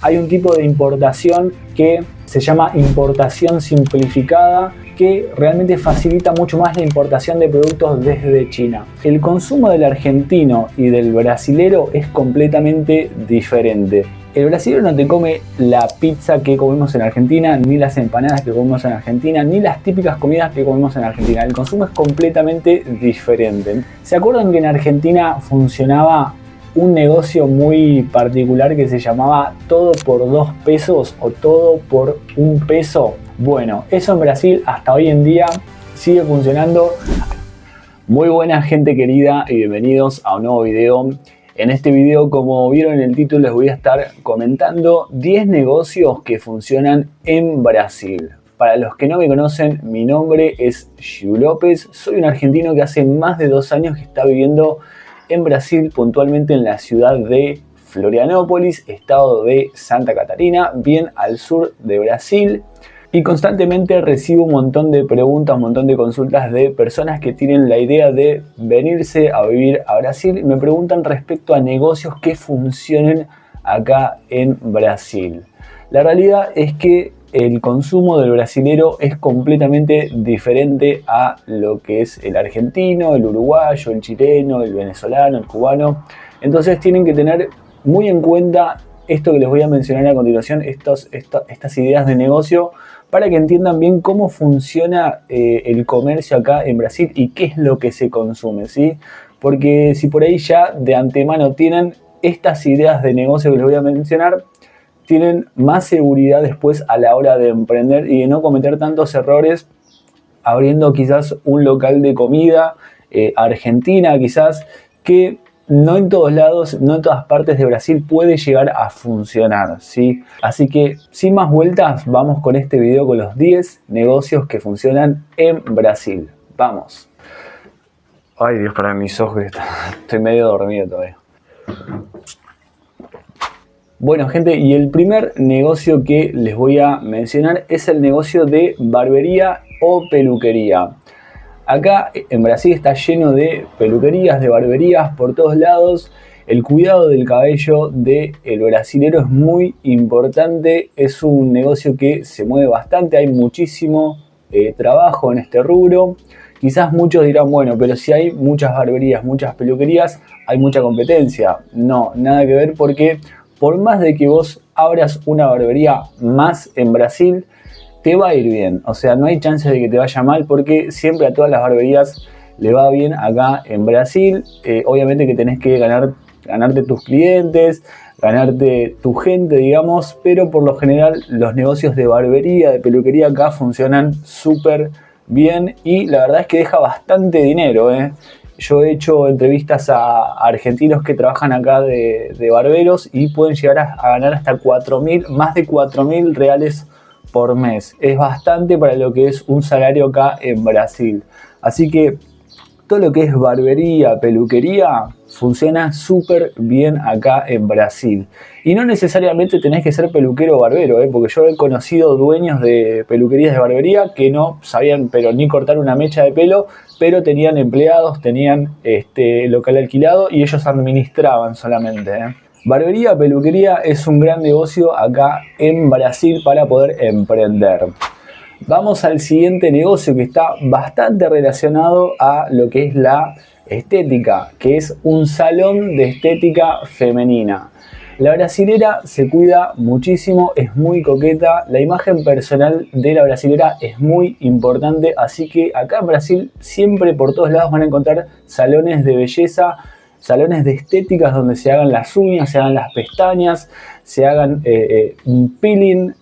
Hay un tipo de importación que se llama importación simplificada, que realmente facilita mucho más la importación de productos desde China. El consumo del argentino y del brasilero es completamente diferente. El brasilero no te come la pizza que comemos en Argentina, ni las empanadas que comemos en Argentina, ni las típicas comidas que comemos en Argentina. El consumo es completamente diferente. ¿Se acuerdan que en Argentina funcionaba un negocio muy particular que se llamaba todo por 2 pesos o todo por 1 peso? Bueno, eso en Brasil hasta hoy en día sigue funcionando. Muy buena gente querida y bienvenidos a un nuevo video. En este video, como vieron en el título, les voy a estar comentando 10 negocios que funcionan en Brasil. Para los que no me conocen, mi nombre es Giu López. Soy un argentino que hace más de 2 años que está viviendo en Brasil, puntualmente en la ciudad de Florianópolis, estado de Santa Catarina, bien al sur de Brasil. Y constantemente recibo un montón de preguntas, un montón de consultas de personas que tienen la idea de venirse a vivir a Brasil y me preguntan respecto a negocios que funcionen acá en Brasil. La realidad es que el consumo del brasilero es completamente diferente a lo que es el argentino, el uruguayo, el chileno, el venezolano, el cubano. Entonces tienen que tener muy en cuenta esto que les voy a mencionar a continuación, estas ideas de negocio, para que entiendan bien cómo funciona el comercio acá en Brasil y qué es lo que se consume, ¿sí? Porque si por ahí ya de antemano tienen estas ideas de negocio que les voy a mencionar, tienen más seguridad después a la hora de emprender y de no cometer tantos errores abriendo quizás un local de comida argentina, quizás, que no en todos lados, no en todas partes de Brasil puede llegar a funcionar, ¿sí? Así que, sin más vueltas, vamos con este video con los 10 negocios que funcionan en Brasil. ¡Vamos! Ay, Dios, para mis ojos, estoy medio dormido todavía. Bueno, gente, y el primer negocio que les voy a mencionar es el negocio de barbería o peluquería. Acá en Brasil está lleno de peluquerías, de barberías por todos lados. El cuidado del cabello del brasilero es muy importante. Es un negocio que se mueve bastante. Hay muchísimo trabajo en este rubro. Quizás muchos dirán, bueno, pero si hay muchas barberías, muchas peluquerías, hay mucha competencia. No, nada que ver, porque por más de que vos abras una barbería más en Brasil, te va a ir bien. O sea, no hay chance de que te vaya mal, porque siempre a todas las barberías le va bien acá en Brasil. Obviamente que tenés que ganarte tus clientes, ganarte tu gente, digamos, pero por lo general los negocios de barbería, de peluquería acá funcionan súper bien y la verdad es que deja bastante dinero, ¿eh? Yo he hecho entrevistas a argentinos que trabajan acá de barberos y pueden llegar a ganar hasta más de 4.000 reales por mes. Es bastante para lo que es un salario acá en Brasil. Así que todo lo que es barbería, peluquería, funciona súper bien acá en Brasil. Y no necesariamente tenés que ser peluquero o barbero, porque yo he conocido dueños de peluquerías de barbería que no sabían pero ni cortar una mecha de pelo, pero tenían empleados, tenían local alquilado y ellos administraban solamente. Barbería, peluquería es un gran negocio acá en Brasil para poder emprender. Vamos al siguiente negocio que está bastante relacionado a lo que es la estética, que es un salón de estética femenina. La brasilera se cuida muchísimo, es muy coqueta, la imagen personal de la brasilera es muy importante, así que acá en Brasil siempre por todos lados van a encontrar salones de belleza, salones de estéticas donde se hagan las uñas, se hagan las pestañas, se hagan un peeling,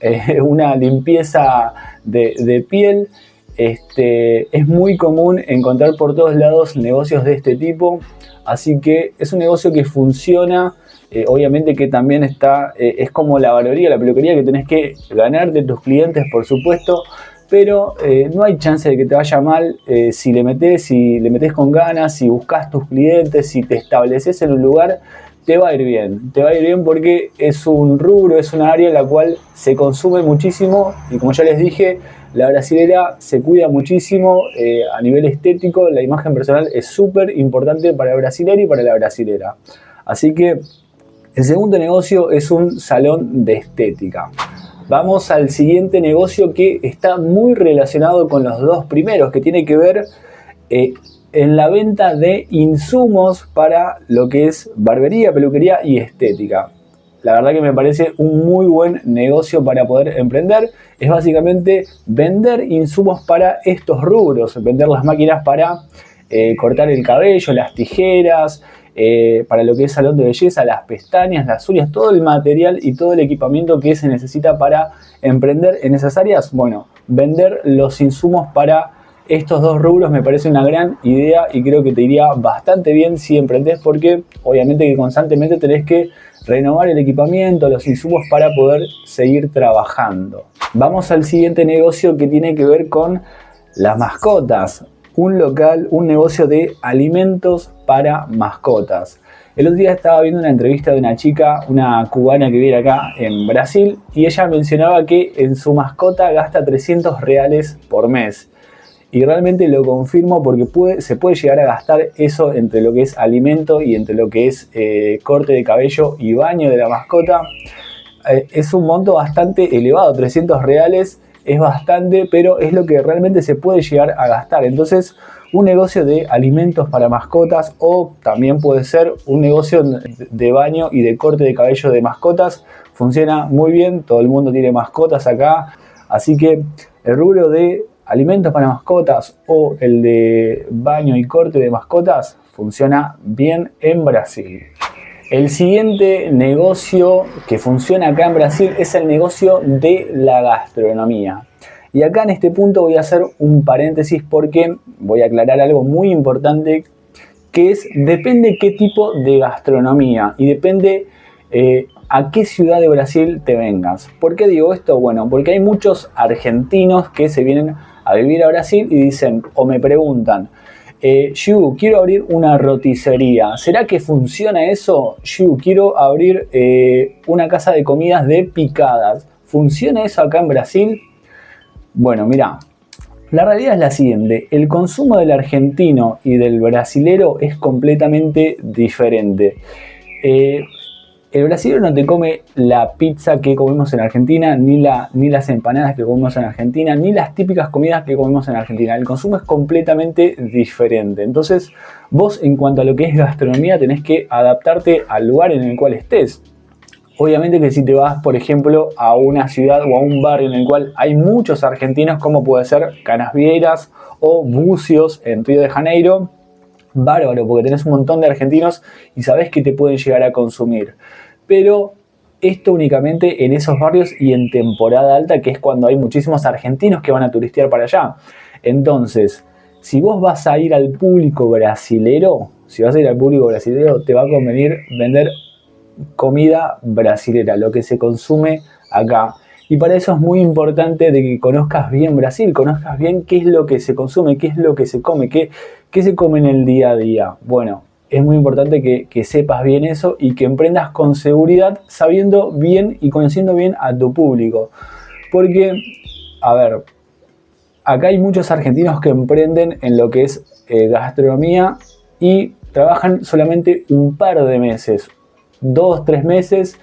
una limpieza de piel. Es muy común encontrar por todos lados negocios de este tipo, así que es un negocio que funciona. Obviamente que también es como la barbería, la peluquería, que tenés que ganarte tus clientes, por supuesto, pero no hay chance de que te vaya mal si le metés con ganas, si buscas tus clientes, si te estableces en un lugar, te va a ir bien. Te va a ir bien porque es un rubro, es una área en la cual se consume muchísimo y, como ya les dije, la brasilera se cuida muchísimo a nivel estético. La imagen personal es súper importante para el brasilero y para la brasilera. Así que El segundo negocio es un salón de estética. Vamos al siguiente negocio que está muy relacionado con los dos primeros, que tiene que ver en la venta de insumos para lo que es barbería, peluquería y estética. La verdad que me parece un muy buen negocio para poder emprender. Es básicamente vender insumos para estos rubros, vender las máquinas para cortar el cabello, las tijeras, para lo que es salón de belleza, las pestañas, las uñas, todo el material y todo el equipamiento que se necesita para emprender en esas áreas. Bueno, vender los insumos para estos dos rubros me parece una gran idea y creo que te iría bastante bien si emprendés, porque obviamente que constantemente tenés que renovar el equipamiento, los insumos para poder seguir trabajando. Vamos al siguiente negocio que tiene que ver con las mascotas. Un local, un negocio de alimentos para mascotas. El otro día estaba viendo una entrevista de una chica, una cubana que vive acá en Brasil, y ella mencionaba que en su mascota gasta 300 reales por mes. Y realmente lo confirmo porque se puede llegar a gastar eso entre lo que es alimento y entre lo que es corte de cabello y baño de la mascota. Es un monto bastante elevado, 300 reales es bastante, pero es lo que realmente se puede llegar a gastar. Entonces, un negocio de alimentos para mascotas, o también puede ser un negocio de baño y de corte de cabello de mascotas, funciona muy bien. Todo el mundo tiene mascotas acá, así que el rubro de alimentos para mascotas o el de baño y corte de mascotas funciona bien en Brasil. El siguiente negocio que funciona acá en Brasil es el negocio de la gastronomía. Y acá en este punto voy a hacer un paréntesis porque voy a aclarar algo muy importante, que es, depende qué tipo de gastronomía y depende a qué ciudad de Brasil te vengas. ¿Por qué digo esto? Bueno, porque hay muchos argentinos que se vienen a vivir a Brasil y dicen, o me preguntan, Yu, quiero abrir una roticería. ¿Será que funciona eso? Yu, quiero abrir una casa de comidas de picadas. ¿Funciona eso acá en Brasil? Bueno, mira, la realidad es la siguiente. El consumo del argentino y del brasilero es completamente diferente. El brasilero no te come la pizza que comemos en Argentina, ni las empanadas que comemos en Argentina, ni las típicas comidas que comemos en Argentina. El consumo es completamente diferente. Entonces, vos en cuanto a lo que es gastronomía tenés que adaptarte al lugar en el cual estés. Obviamente que si te vas, por ejemplo, a una ciudad o a un barrio en el cual hay muchos argentinos, como puede ser Canasvieiras o Bucios en Río de Janeiro, bárbaro, porque tenés un montón de argentinos y sabés que te pueden llegar a consumir. Pero esto únicamente en esos barrios y en temporada alta, que es cuando hay muchísimos argentinos que van a turistear para allá. Entonces, si vos vas a ir al público brasilero, te va a convenir vender comida brasilera, lo que se consume acá. Y para eso es muy importante de que conozcas bien Brasil, conozcas bien qué es lo que se consume, qué es lo que se come, qué se come en el día a día. Bueno, es muy importante que sepas bien eso y que emprendas con seguridad, sabiendo bien y conociendo bien a tu público. Porque, a ver, acá hay muchos argentinos que emprenden en lo que es gastronomía y trabajan solamente un par de meses, 2, 3 meses,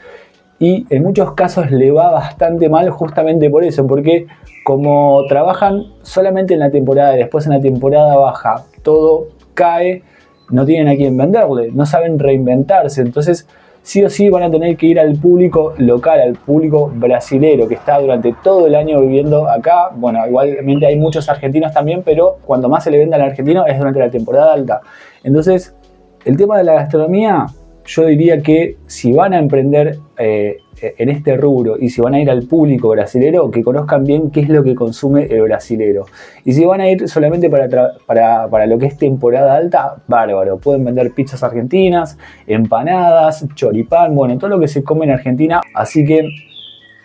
y en muchos casos le va bastante mal justamente por eso, porque como trabajan solamente en la temporada y después en la temporada baja todo cae, no tienen a quién venderle, no saben reinventarse. Entonces sí o sí van a tener que ir al público local, al público brasilero que está durante todo el año viviendo acá. Bueno, igualmente hay muchos argentinos también, pero cuando más se le vende al argentino es durante la temporada alta. Entonces el tema de la gastronomía, yo diría que si van a emprender en este rubro y si van a ir al público brasilero, que conozcan bien qué es lo que consume el brasilero. Y si van a ir solamente para lo que es temporada alta, bárbaro. Pueden vender pizzas argentinas, empanadas, choripán, bueno, todo lo que se come en Argentina. Así que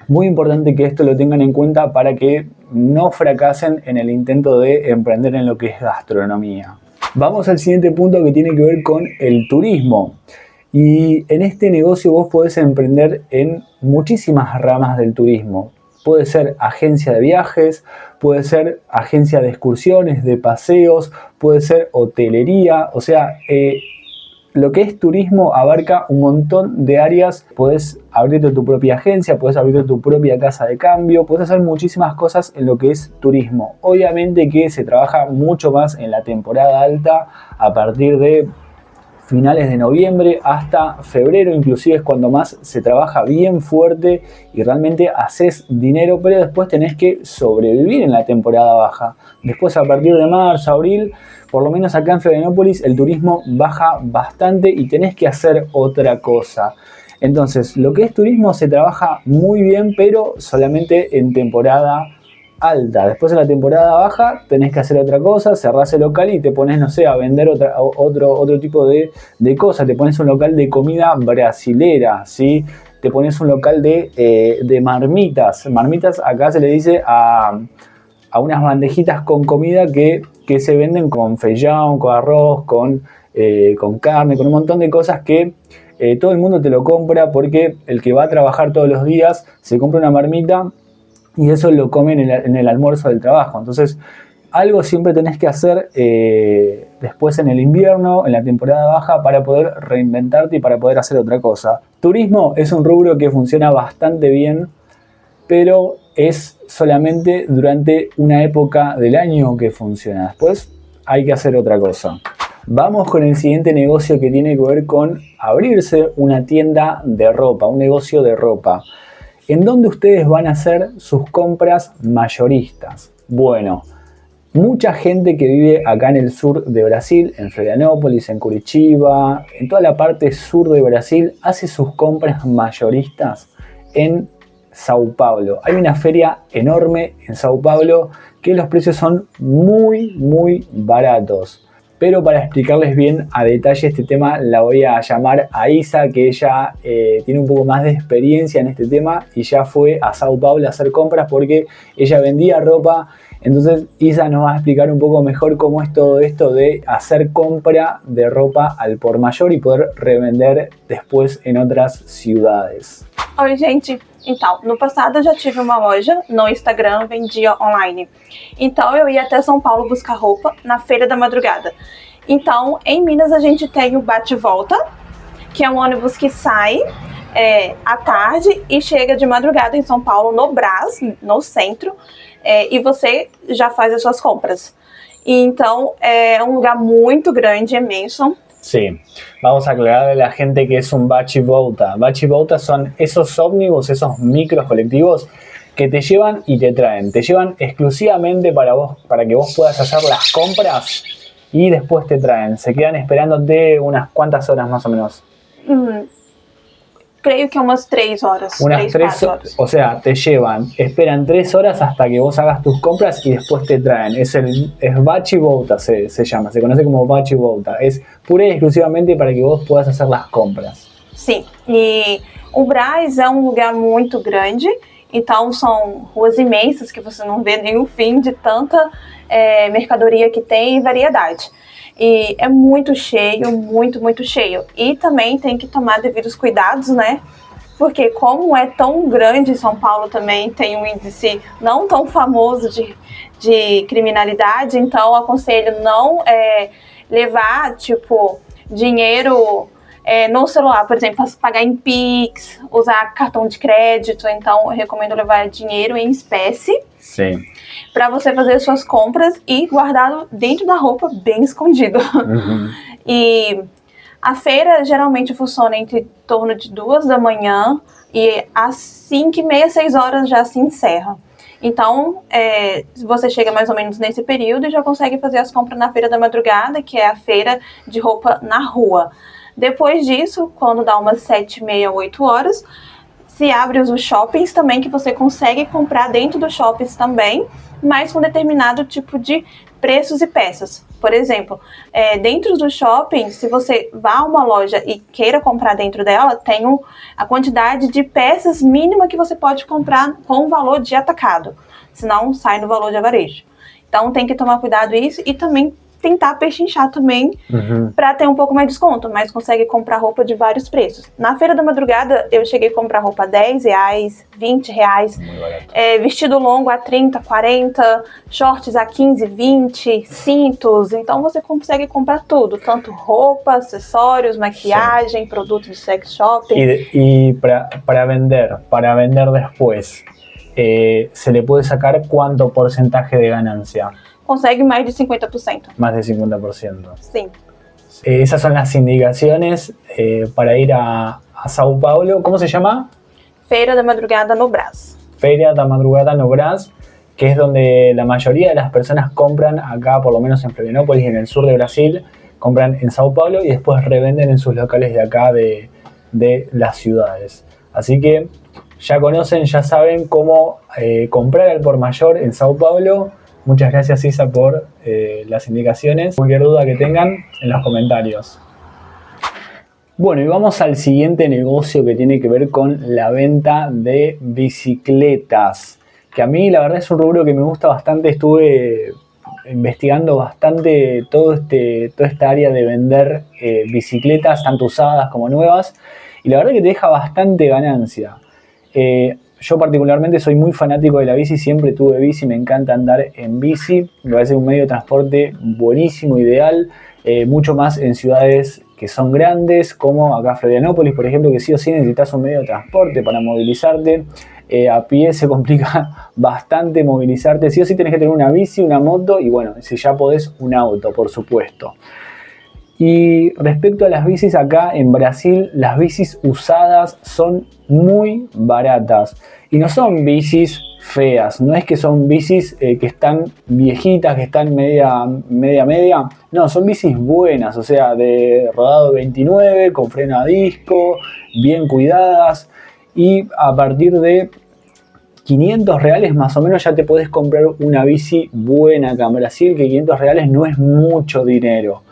muy importante que esto lo tengan en cuenta para que no fracasen en el intento de emprender en lo que es gastronomía. Vamos al siguiente punto, que tiene que ver con el turismo. Y en este negocio vos podés emprender en muchísimas ramas del turismo. Puede ser agencia de viajes, puede ser agencia de excursiones, de paseos, puede ser hotelería. O sea, lo que es turismo abarca un montón de áreas. Podés abrirte tu propia agencia, podés abrirte tu propia casa de cambio, podés hacer muchísimas cosas en lo que es turismo. Obviamente que se trabaja mucho más en la temporada alta, a partir de finales de noviembre hasta febrero, inclusive es cuando más se trabaja bien fuerte y realmente haces dinero, pero después tenés que sobrevivir en la temporada baja. Después, a partir de marzo, abril, por lo menos acá en Florianópolis, el turismo baja bastante y tenés que hacer otra cosa. Entonces, lo que es turismo se trabaja muy bien, pero solamente en temporada alta. Después, en la temporada baja, tenés que hacer otra cosa, cerrás el local y te pones, no sé, a vender otro tipo de cosas. Te pones un local de comida brasilera, ¿sí? Te pones un local de marmitas. Marmitas acá se le dice a unas bandejitas con comida que se venden con feijão, con arroz, con carne, con un montón de cosas que todo el mundo te lo compra, porque el que va a trabajar todos los días se compra una marmita y eso lo comen en el almuerzo del trabajo. Entonces, algo siempre tenés que hacer después en el invierno, en la temporada baja, para poder reinventarte y para poder hacer otra cosa. Turismo es un rubro que funciona bastante bien, pero es solamente durante una época del año que funciona. Después hay que hacer otra cosa. Vamos con el siguiente negocio, que tiene que ver con abrirse una tienda de ropa, un negocio de ropa, en donde ustedes van a hacer sus compras mayoristas. Bueno, mucha gente que vive acá en el sur de Brasil, en Florianópolis, en Curitiba, en toda la parte sur de Brasil, hace sus compras mayoristas en Sao Paulo. Hay una feria enorme en Sao Paulo que los precios son muy, muy baratos. Pero para explicarles bien a detalle este tema, la voy a llamar a Isa, que ella tiene un poco más de experiencia en este tema y ya fue a Sao Paulo a hacer compras porque ella vendía ropa. Entonces Isa nos va a explicar un poco mejor cómo es todo esto de hacer compra de ropa al por mayor y poder revender después en otras ciudades. Oi, gente. Então, no passado eu já tive uma loja no Instagram, vendia online. Então eu ia até São Paulo buscar roupa na Feira da Madrugada. Então, em Minas a gente tem o bate-volta, que é um ônibus que sai à tarde e chega de madrugada em São Paulo, no Brás, no centro, e você já faz as suas compras. E então, é um lugar muito grande, imenso. Sí, vamos a aclararle a la gente que es un bate-volta. Bate-volta son esos ómnibus, esos micros colectivos que te llevan y te traen. Te llevan exclusivamente para que vos puedas hacer las compras y después te traen. Se quedan esperándote unas cuantas horas más o menos. Creo que unas 3 horas. Unas 3 horas. O sea, te llevan, esperan 3 horas hasta que vos hagas tus compras y después te traen. Es bate-volta, se llama, se conoce como bate-volta. Es pura y exclusivamente para que vos puedas hacer las compras. Sim, e o Brás é um lugar muito grande, então são ruas imensas que você não vê nenhum fim de tanta mercadoria que tem e variedade. E é muito cheio, muito, muito cheio. E também tem que tomar devidos cuidados, né? Porque como é tão grande, São Paulo também tem um índice não tão famoso de criminalidade, então aconselho não levar, tipo, dinheiro no celular, por exemplo, pagar em Pix, usar cartão de crédito. Então eu recomendo levar dinheiro em espécie. Sim. Para você fazer suas compras e guardado dentro da roupa, bem escondido. Uhum. E a feira geralmente funciona entre torno de 2 da manhã e às 5h30, 6 horas já se encerra. Então, você chega mais ou menos nesse período e já consegue fazer as compras na Feira da Madrugada, que é a feira de roupa na rua. Depois disso, quando dá umas 7h30, 8 horas, se abre os shoppings também, que você consegue comprar dentro dos shoppings também, mas com determinado tipo de preços e peças. Por exemplo, dentro do shopping, se você vá a uma loja e queira comprar dentro dela, tem a quantidade de peças mínima que você pode comprar com o valor de atacado, senão sai no valor de varejo. Então tem que tomar cuidado isso e também tentar pechinchar também para ter um pouco mais de desconto, mas consegue comprar roupa de vários preços. Na Feira da Madrugada, eu cheguei a comprar roupa a R$10, R$20, vestido longo a 30, 40, shorts a 15, 20, cintos. Então você consegue comprar tudo, tanto roupa, acessórios, maquiagem, produtos de sex shopping. Y para vender después, ¿se le puede sacar cuánto porcentaje de ganancia? Consegue mais de 50%. Más de 50%. Sim. Esas son las indicaciones para ir a Sao Paulo. ¿Cómo se llama? Feira da Madrugada no Brás. Feira da Madrugada no Brás, que es donde la mayoría de las personas compran acá, por lo menos en Florianópolis, en el sur de Brasil, compran en Sao Paulo y después revenden en sus locales de acá de las ciudades. Así que ya conocen, ya saben cómo comprar al por mayor en Sao Paulo. Muchas gracias, Isa, por las indicaciones. Cualquier duda que tengan, en los comentarios. Bueno, y vamos al siguiente negocio que tiene que ver con la venta de bicicletas. Que a mí la verdad es un rubro que me gusta bastante. Estuve investigando bastante toda esta área de vender bicicletas, tanto usadas como nuevas. Y la verdad que te deja bastante ganancia. Yo particularmente soy muy fanático de la bici, siempre tuve bici, me encanta andar en bici, me parece un medio de transporte buenísimo, ideal, mucho más en ciudades que son grandes, como acá Florianópolis, por ejemplo, que sí o sí necesitas un medio de transporte para movilizarte. A pie se complica bastante movilizarte, sí o sí tenés que tener una bici, una moto y bueno, si ya podés, un auto, por supuesto. Y respecto a las bicis, acá en Brasil las bicis usadas son muy baratas y no son bicis feas, no es que son bicis que están viejitas, que están media, no, son bicis buenas, o sea, de rodado 29, con freno a disco, bien cuidadas, y a partir de R$500 más o menos ya te podés comprar una bici buena acá en Brasil, que R$500 no es mucho dinero.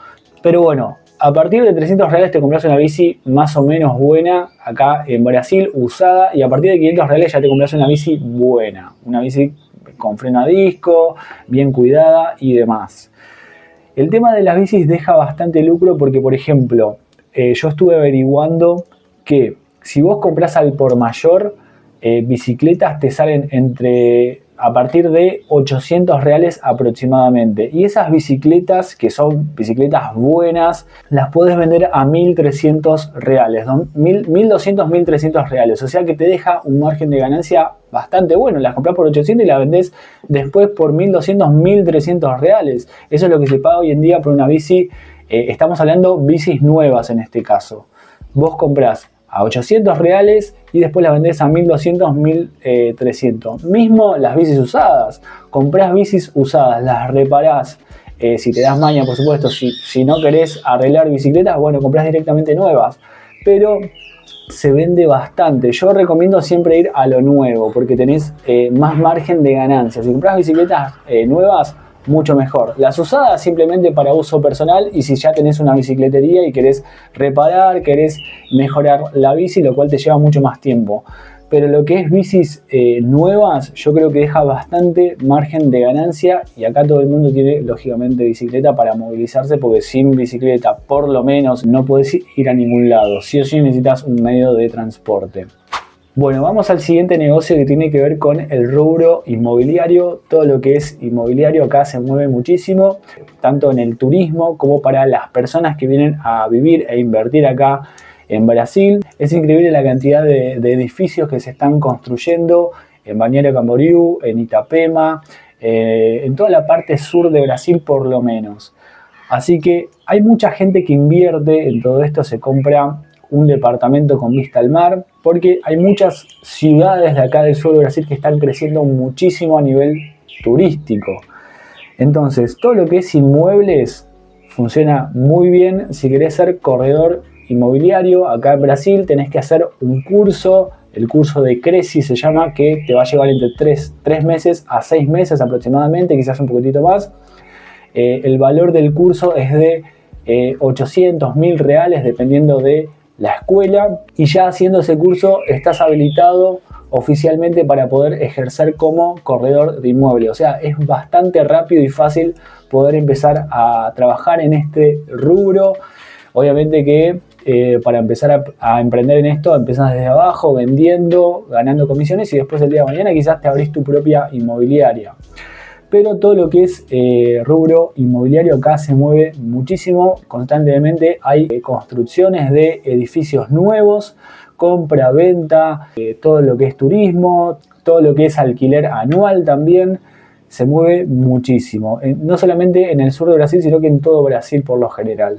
Pero bueno, a partir de R$300 te compras una bici más o menos buena acá en Brasil, usada, y a partir de R$500 ya te compras una bici buena, una bici con freno a disco, bien cuidada y demás. El tema de las bicis deja bastante lucro porque, por ejemplo, yo estuve averiguando que si vos compras al por mayor, bicicletas te salen a partir de R$800 aproximadamente. Y esas bicicletas, que son bicicletas buenas, las puedes vender a R$1.300, R$1.200, R$1.300. O sea que te deja un margen de ganancia bastante bueno. Las compras por 800 y las vendés después por R$1.200, R$1.300. Eso es lo que se paga hoy en día por una bici. Estamos hablando bicis nuevas en este caso. Vos comprás a R$800 y después las vendés a R$1.200, R$1.300. Mismo las bicis usadas. Comprás bicis usadas, las reparás. Si te das maña, por supuesto. Si no querés arreglar bicicletas, bueno, comprás directamente nuevas. Pero se vende bastante. Yo recomiendo siempre ir a lo nuevo porque tenés más margen de ganancia. Si compras bicicletas nuevas, mucho mejor. Las usadas simplemente para uso personal, y si ya tenés una bicicletería y querés reparar, querés mejorar la bici, lo cual te lleva mucho más tiempo. Pero lo que es bicis nuevas, yo creo que deja bastante margen de ganancia, y acá todo el mundo tiene lógicamente bicicleta para movilizarse, porque sin bicicleta por lo menos no podés ir a ningún lado. Sí o sí necesitas un medio de transporte. Bueno, vamos al siguiente negocio que tiene que ver con el rubro inmobiliario. Todo lo que es inmobiliario acá se mueve muchísimo, tanto en el turismo como para las personas que vienen a vivir e invertir acá en Brasil. Es increíble la cantidad de edificios que se están construyendo en Balneario Camboriú, en Itapema, en toda la parte sur de Brasil por lo menos. Así que hay mucha gente que invierte en todo esto, se compra un departamento con vista al mar, porque hay muchas ciudades de acá del sur de Brasil que están creciendo muchísimo a nivel turístico. Entonces, todo lo que es inmuebles funciona muy bien. Si querés ser corredor inmobiliario acá en Brasil, tenés que hacer un curso, el curso de Creci se llama, que te va a llevar entre 3 meses a 6 meses aproximadamente, quizás un poquitito más. El valor del curso es de 800.000 reales dependiendo de la escuela, y ya haciendo ese curso estás habilitado oficialmente para poder ejercer como corredor de inmuebles. O sea, es bastante rápido y fácil poder empezar a trabajar en este rubro. Obviamente que para empezar a emprender en esto, empezás desde abajo, vendiendo, ganando comisiones y después el día de mañana quizás te abrís tu propia inmobiliaria. Pero todo lo que es rubro inmobiliario acá se mueve muchísimo, constantemente hay construcciones de edificios nuevos, compra, venta, todo lo que es turismo, todo lo que es alquiler anual también, se mueve muchísimo. No solamente en el sur de Brasil, sino que en todo Brasil por lo general.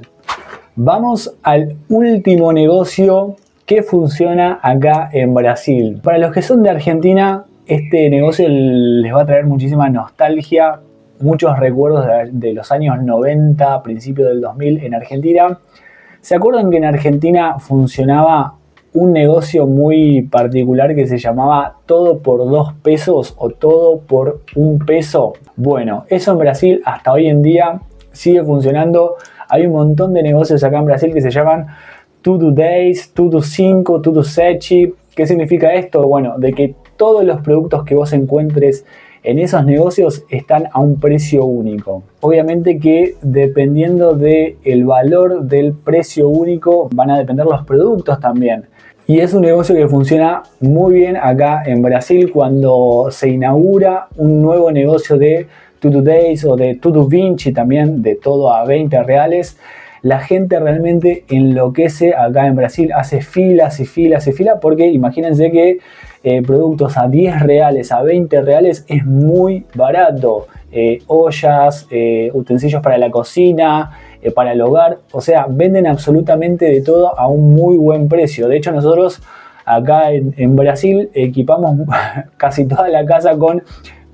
Vamos al último negocio que funciona acá en Brasil. Para los que son de Argentina, este negocio les va a traer muchísima nostalgia, muchos recuerdos de los años 90, principios del 2000 en Argentina. ¿Se acuerdan que en Argentina funcionaba un negocio muy particular que se llamaba todo por 2 pesos o todo por 1 peso? Bueno, eso en Brasil hasta hoy en día sigue funcionando. Hay un montón de negocios acá en Brasil que se llaman Tudo 10, Tudo 5, Tudo 7. ¿Qué significa esto? Bueno, de que todos los productos que vos encuentres en esos negocios están a un precio único. Obviamente que dependiendo del valor del precio único van a depender los productos también. Y es un negocio que funciona muy bien acá en Brasil cuando se inaugura un nuevo negocio de Tudo 10 o de Tudo 20 también, de todo a 20 reales. La gente realmente enloquece acá en Brasil, hace filas y filas y filas porque imagínense que productos a 10 reales, a 20 reales es muy barato. Ollas, utensilios para la cocina, para el hogar, o sea, venden absolutamente de todo a un muy buen precio. De hecho, nosotros acá en Brasil equipamos casi toda la casa con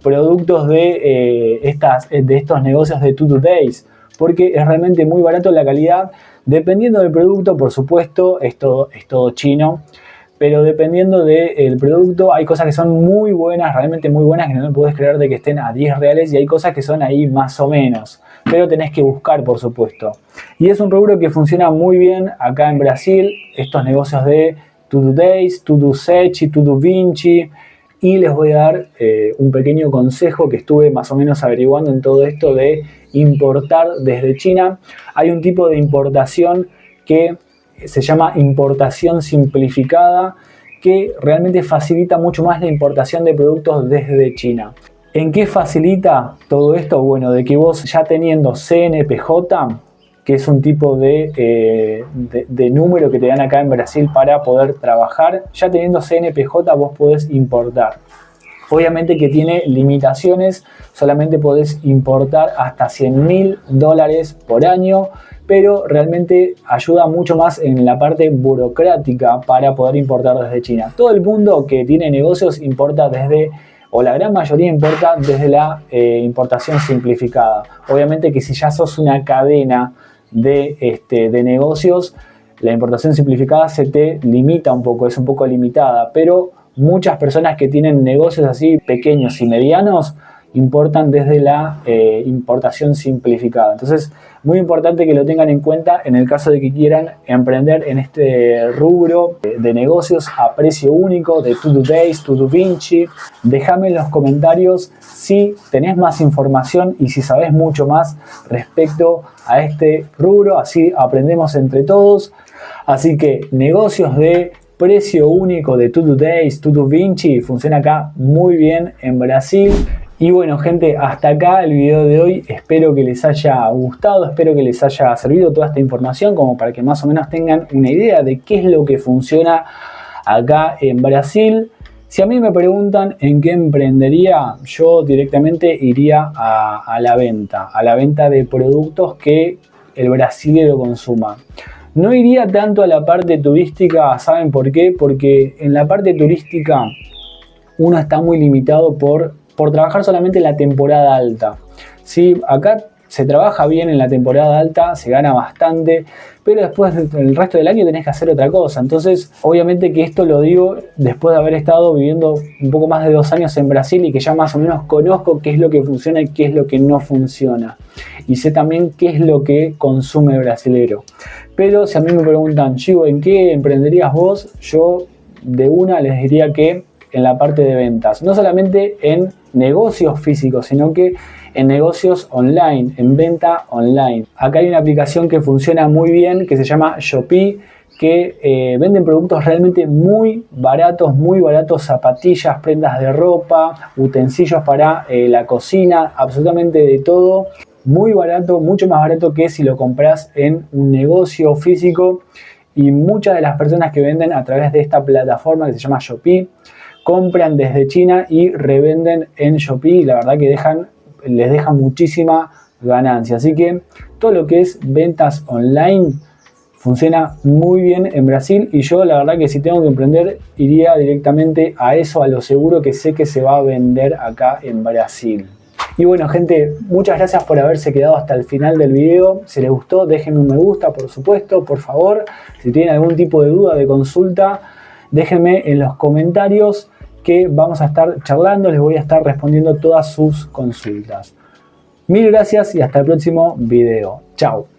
productos de estos negocios de Tudo 10, porque es realmente muy barato la calidad, dependiendo del producto, por supuesto, es todo chino, pero dependiendo del producto hay cosas que son muy buenas, realmente muy buenas, que no podés creer de que estén a 10 reales y hay cosas que son ahí más o menos, pero tenés que buscar, por supuesto. Y es un rubro que funciona muy bien acá en Brasil, estos negocios de Tudo 10, Tudo 7, Tudo 20. Y les voy a dar un pequeño consejo que estuve más o menos averiguando en todo esto de importar desde China. Hay un tipo de importación que se llama importación simplificada, que realmente facilita mucho más la importación de productos desde China. ¿En qué facilita todo esto? Bueno, de que vos ya teniendo CNPJ, que es un tipo de número que te dan acá en Brasil para poder trabajar, ya teniendo CNPJ vos podés importar. Obviamente que tiene limitaciones, solamente podés importar hasta $100.000 por año, pero realmente ayuda mucho más en la parte burocrática para poder importar desde China. Todo el mundo que tiene negocios importa desde, o la gran mayoría importa desde la importación simplificada. Obviamente que si ya sos una cadena de negocios, la importación simplificada se te limita un poco, es un poco limitada, pero muchas personas que tienen negocios así pequeños y medianos importan desde la importación simplificada. Entonces, muy importante que lo tengan en cuenta en el caso de que quieran emprender en este rubro de negocios a precio único, de Tudo 10, Tudo 20. Déjame en los comentarios si tenés más información y si sabés mucho más respecto a este rubro, así aprendemos entre todos. Así que negocios de precio único de Tudo 10, Tudo 20 funciona acá muy bien en Brasil. Y bueno, gente, hasta acá el video de hoy. Espero que les haya gustado, espero que les haya servido toda esta información como para que más o menos tengan una idea de qué es lo que funciona acá en Brasil. Si a mí me preguntan en qué emprendería, yo directamente iría a la venta de productos que el brasilero consuma. No iría tanto a la parte turística, ¿saben por qué? Porque en la parte turística uno está muy limitado por trabajar solamente en la temporada alta. ¿Sí? Acá se trabaja bien en la temporada alta, se gana bastante, pero después el resto del año tenés que hacer otra cosa. Entonces, obviamente que esto lo digo después de haber estado viviendo un poco más de 2 años en Brasil y que ya más o menos conozco qué es lo que funciona y qué es lo que no funciona. Y sé también qué es lo que consume el brasilero. Pero si a mí me preguntan, Chivo, ¿en qué emprenderías vos? Yo de una les diría que en la parte de ventas, no solamente en negocios físicos, sino que en negocios online, en venta online. Acá hay una aplicación que funciona muy bien que se llama Shopee, que venden productos realmente muy baratos, zapatillas, prendas de ropa, utensilios para la cocina, absolutamente de todo. Muy barato, mucho más barato que si lo compras en un negocio físico, y muchas de las personas que venden a través de esta plataforma que se llama Shopee compran desde China y revenden en Shopee, y la verdad que les deja muchísima ganancia. Así que todo lo que es ventas online funciona muy bien en Brasil, y yo la verdad que si tengo que emprender iría directamente a eso, a lo seguro que sé que se va a vender acá en Brasil. Y bueno, gente, muchas gracias por haberse quedado hasta el final del video. Si les gustó, déjenme un me gusta, por supuesto, por favor. Si tienen algún tipo de duda, de consulta, déjenme en los comentarios, que vamos a estar charlando, les voy a estar respondiendo todas sus consultas. Mil gracias y hasta el próximo video. Chao.